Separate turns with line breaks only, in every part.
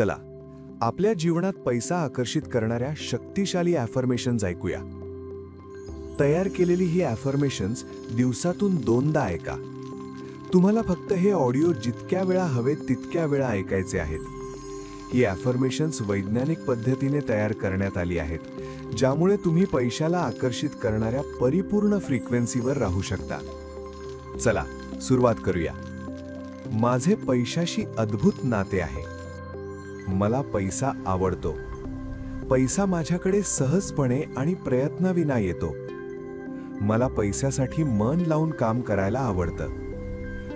चला आपल्या जीवनात पैसा आकर्षित करणाऱ्या शक्तिशाली ॲफर्मेशन्स ऐकूया. तयार केलेली ही ॲफर्मेशन्स दिवसातून 2दा ऐका. तुम्हाला फक्त हे ऑडिओ जितक्या वेळा हवे तितक्या वेळा ऐकायचे आहेत. ही ॲफर्मेशन्स वैज्ञानिक पद्धतीने तयार करण्यात आली आहेत, ज्यामुळे तुम्ही पैशाला आकर्षित करणाऱ्या परिपूर्ण फ्रिक्वेन्सीवर राहू शकता. चला सुरुवात करूया. माझे पैशाशी अद्भुत नाते आहे. मला पैसा आवडतो. पैसा माझ्याकडे सहजपणे आणि प्रयत्नाविना येतो. मला पैशासाठी मन लावून काम करायला आवडतं.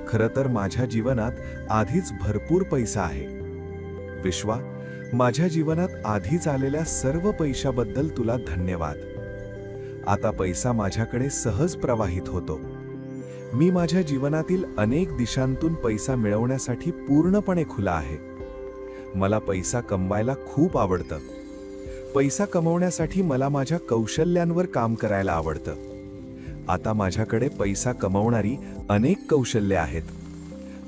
खरं तर माझ्या जीवनात आधीच भरपूर पैसा आहे. विश्वा, माझ्या जीवनात आधीच आलेल्या सर्व पैशाबद्दल तुला धन्यवाद. आता पैसा माझ्याकडे सहज प्रवाहित होतो. मी माझ्या जीवनातील अनेक दिशांतून पैसा मिळवण्यासाठी पूर्णपणे खुला आहे. मला पैसा कमवायला खूप आवडतं. पैसा कमवण्यासाठी मला माझ्या कौशल्यांवर काम करायला आवडतं. आता माझ्याकडे पैसा कमवणारी अनेक कौशल्ये आहेत.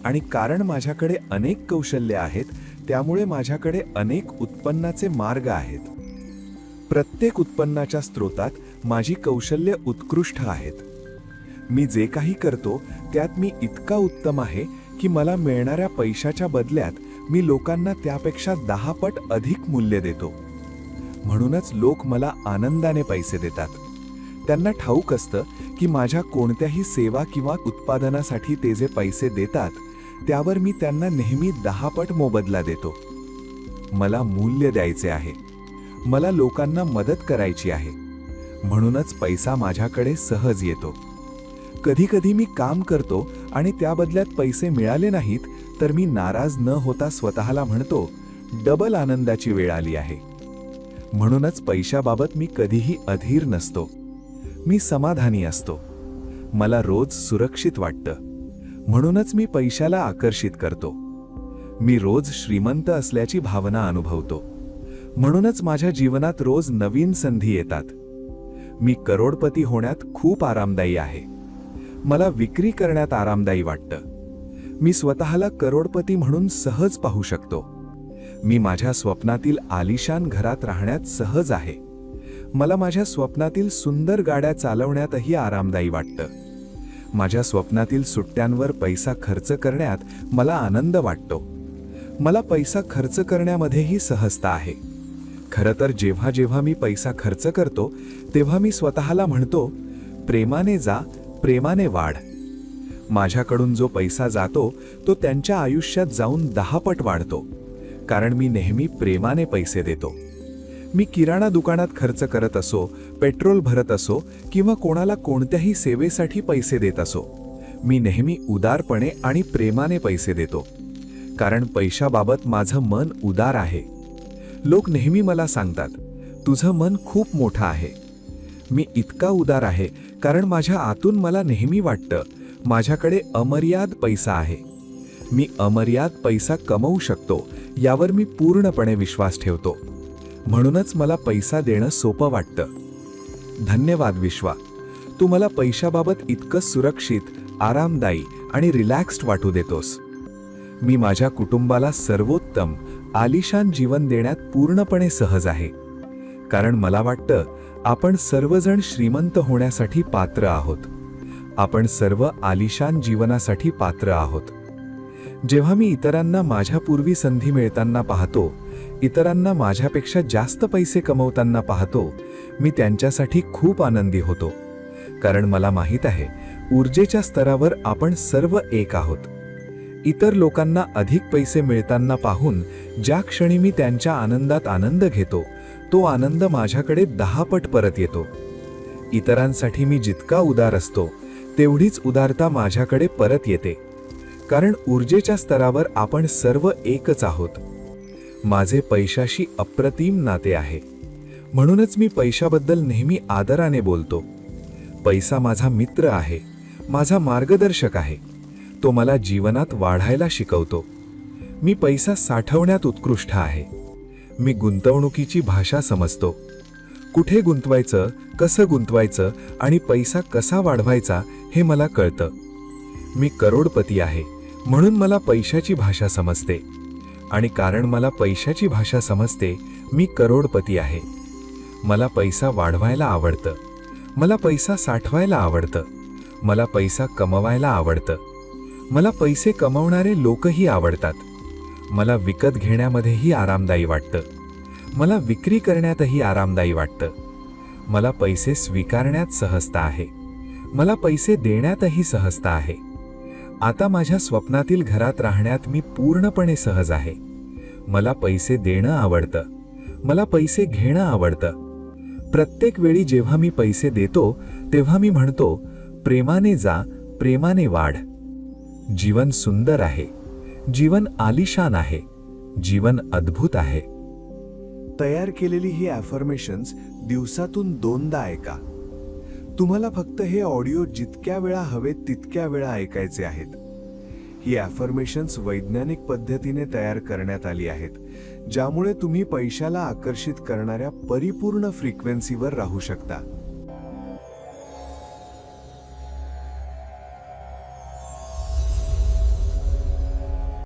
आणि कारण माझ्याकडे अनेक कौशल्ये आहेत, त्यामुळे माझ्याकडे अनेक उत्पन्नाचे मार्ग आहेत. प्रत्येक उत्पन्नाच्या स्रोतात माझी कौशल्ये उत्कृष्ट आहेत. मी जे काही करतो त्यात मी इतका उत्तम आहे की मला मिळणाऱ्या पैशाच्या बदल्यात मी लोकांना त्यापेक्षा 10 पट अधिक मूल्य देतो. म्हणूनच लोक मला आनंदाने पैसे देतात. त्यांना ठाऊक असतं की माझ्या कोणत्याही सेवा किंवा उत्पादनासाठी ते जे पैसे देतात त्यावर मी त्यांना नेहमी 10 पट मोबदला देतो. मला मूल्य द्यायचे आहे. मला लोकांना मदत करायची आहे. म्हणूनच पैसा माझ्याकडे सहज येतो. कधी-कधी मी काम करतो आणि त्या बदल्यात पैसे मिळाले नाहीत तर मी नाराज न होता स्वतःला म्हणतो, डबल आनंदाची वेळ आली आहे. म्हणूनच पैशाबाबत मी कधीही अधीर नसतो. मी समाधानी असतो. मला रोज सुरक्षित वाटतं. म्हणूनच मी पैशाला आकर्षित करतो. मी रोज श्रीमंत असल्याची भावना अनुभवतो. म्हणूनच माझ्या जीवनात रोज नवीन संधी येतात. मी करोडपती होण्यात खूप आरामदायी आहे. मला विक्री करण्यात आरामदायी वाटतं. मी स्वतःला करोडपती म्हणून सहज पाहू शकतो. मी माझ्या स्वप्नातील आलिशान घरात राहण्यात सहज आहे. मला माझ्या स्वप्नातील सुंदर गाड्या चालवण्यातही आरामदायी वाटतं. माझ्या स्वप्नातील सुट्ट्यांवर पैसा खर्च करण्यात मला आनंद वाटतो. मला पैसा खर्च करण्यामध्येही सहजता आहे. खरं तर जेव्हा जेव्हा मी पैसा खर्च करतो तेव्हा मी स्वतःला म्हणतो, प्रेमाने जा, प्रेमाने वाढ. माझ्याकडून जो पैसा जातो तो त्यांच्या आयुष्यात जाऊन 10 पट वाढतो. कारण मी नेहमी प्रेमाने पैसे देतो. मी किराणा दुकानात खर्च करत असो, पेट्रोल भरत असो किंवा कोणाला कोणत्याही सेवेसाठी पैसे देत असो, मी नेहमी उदारपणे आणि प्रेमाने पैसे देतो. कारण पैशाबाबत माझं मन उदार आहे. लोक नेहमी मला सांगतात, तुझं मन खूप मोठं आहे. मी इतका उदार आहे कारण माझ्या आतून मला नेहमी वाटतं, माझ्याकडे अमर्याद पैसा आहे. मी अमर्याद पैसा कमवू शकतो यावर मी पूर्णपणे विश्वास ठेवतो. म्हणूनच मला पैसा देणं सोपं वाटतं. धन्यवाद विश्वा. तू मला पैशाबाबत इतकं सुरक्षित, आरामदायी आणि रिलॅक्स्ड वाटू देतोस. मी माझ्या कुटुंबाला सर्वोत्तम, आलिशान जीवन देण्यात पूर्णपणे सहज आहे. कारण मला वाटतं, आपण सर्वजण श्रीमंत होण्यासाठी पात्र आहोत. आपण सर्व आलिशान जीवनासाठी पात्र आहोत. जेव्हा मी इतरांना माझ्यापूर्वी संधी मिळताना पाहतो, इतरांना माझ्यापेक्षा जास्त पैसे कमवताना पाहतो, मी त्यांच्यासाठी खूप आनंदी होतो. कारण मला माहीत आहे, ऊर्जेच्या स्तरावर आपण सर्व एक आहोत. इतर लोकांना अधिक पैसे मिळताना पाहून ज्या क्षणी मी त्यांच्या आनंदात आनंद घेतो, तो आनंद माझ्याकडे 10 पट परत येतो. इतरांसाठी मी जितका उदार असतो तेवढीच उदारता माझ्याकडे परत येते. कारण ऊर्जेच्या स्तरावर आपण सर्व एकच आहोत. माझे पैशाशी अप्रतिम नाते आहे. म्हणूनच मी पैशाबद्दल नेहमी आदराने बोलतो. पैसा माझा मित्र आहे, माझा मार्गदर्शक आहे. तो मला जीवनात वाढायला शिकवतो. मी पैसा साठवण्यात उत्कृष्ट आहे. मी गुंतवणुकीची भाषा समजतो. कुठे गुंतवायचं, कसं गुंतवायचं आणि पैसा कसा वाढवायचा हे मला कळतं. मी करोडपती आहे म्हणून मला पैशाची भाषा समजते. आणि कारण मला पैशाची भाषा समजते, मी करोडपती आहे. मला पैसा वाढवायला आवडतं. मला पैसा साठवायला आवडतं. मला पैसा कमवायला आवडतं. मला पैसे कमवणारे लोकही आवडतात. मला विकत घेण्यामध्येही आरामदायी वाटतं. मला विक्री करण्यातही आरामदायी वाटतं. मला पैसे स्वीकारण्यात सहजता आहे. मला पैसे देण्यातही सहजता आहे. आता माझ्या स्वप्नातील घरात राहण्यात मी पूर्णपणे सहज आहे. मला पैसे देणं आवडतं. मला पैसे घेणं आवडतं. प्रत्येक वेळी जेव्हा मी पैसे देतो तेव्हा मी म्हणतो, प्रेमाने जा, प्रेमाने वाढ. जीवन सुंदर आहे. जीवन आलिशान आहे. जीवन अद्भुत आहे. तयार केलेली ही अफर्मेशन्स दिवसातून 2दा ऐका. तुम्हाला फक्त हे ऑडिओ जितक्या वेळा हवेत तितक्या वेळा ऐकायचे आहेत. ही अफर्मेशन्स वैज्ञानिक पद्धतीने तयार करण्यात आली आहेत, ज्यामुळे तुम्ही पैशाला आकर्षित करणाऱ्या परिपूर्ण फ्रिक्वेन्सीवर राहू शकता.